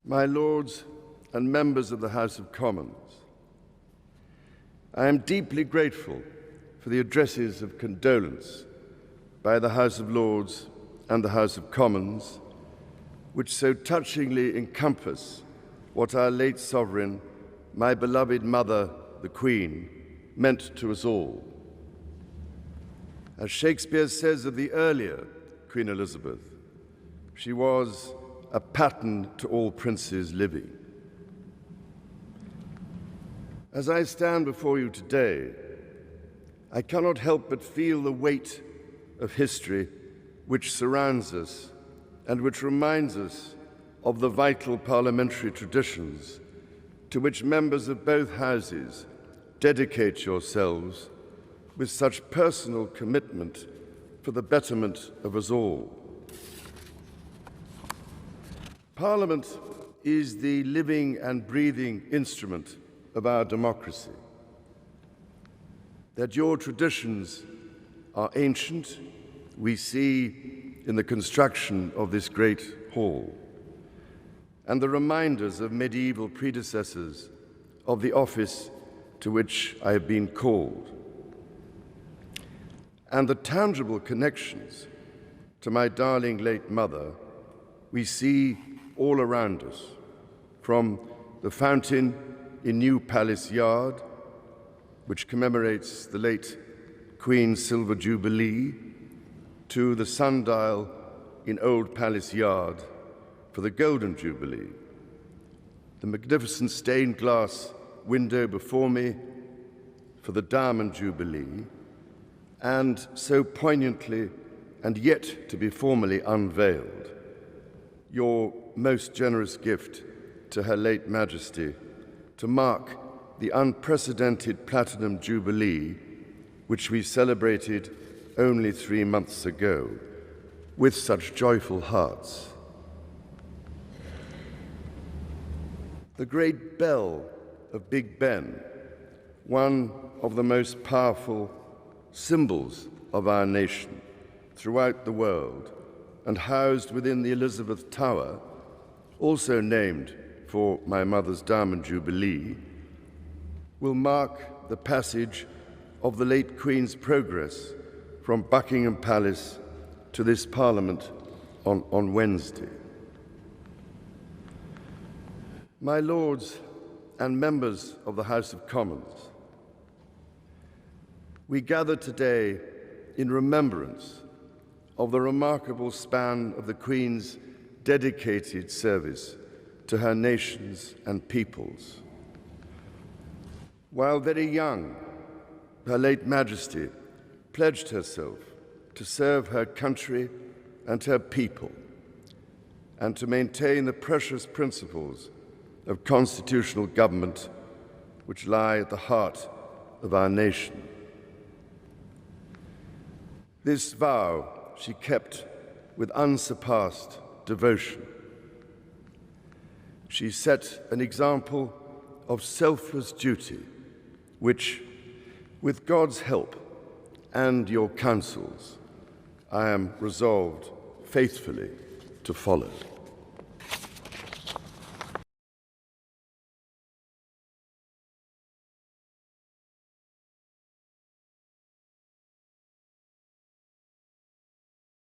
My Lords and members of the House of Commons, I am deeply grateful for the addresses of condolence by the House of Lords and the House of Commons, which so touchingly encompass what our late sovereign, my beloved mother, the Queen, meant to us all. As Shakespeare says of the earlier Queen Elizabeth, she was a pattern to all princes living. As I stand before you today, I cannot help but feel the weight of history which surrounds us and which reminds us of the vital parliamentary traditions to which members of both houses dedicate yourselves with such personal commitment for the betterment of us all. Parliament is the living and breathing instrument of our democracy. That your traditions are ancient, we see in the construction of this great hall, and the reminders of medieval predecessors of the office to which I have been called, and the tangible connections to my darling late mother we see all around us, from the fountain in New Palace Yard, which commemorates the late Queen's Silver Jubilee, to the sundial in Old Palace Yard for the Golden Jubilee, the magnificent stained glass window before me for the Diamond Jubilee, and so poignantly and yet to be formally unveiled, your most generous gift to Her late Majesty to mark the unprecedented Platinum Jubilee, which we celebrated only 3 months ago, with such joyful hearts. The great bell of Big Ben, one of the most powerful symbols of our nation throughout the world, and housed within the Elizabeth Tower, also named for my mother's Diamond Jubilee, will mark the passage of the late Queen's progress from Buckingham Palace to this Parliament on Wednesday. My Lords and members of the House of Commons, we gather today in remembrance of the remarkable span of the Queen's dedicated service to her nations and peoples. While very young, Her late Majesty pledged herself to serve her country and her people, and to maintain the precious principles of constitutional government which lie at the heart of our nation. This vow she kept with unsurpassed devotion. She set an example of selfless duty, which, with God's help and your counsels, I am resolved faithfully to follow.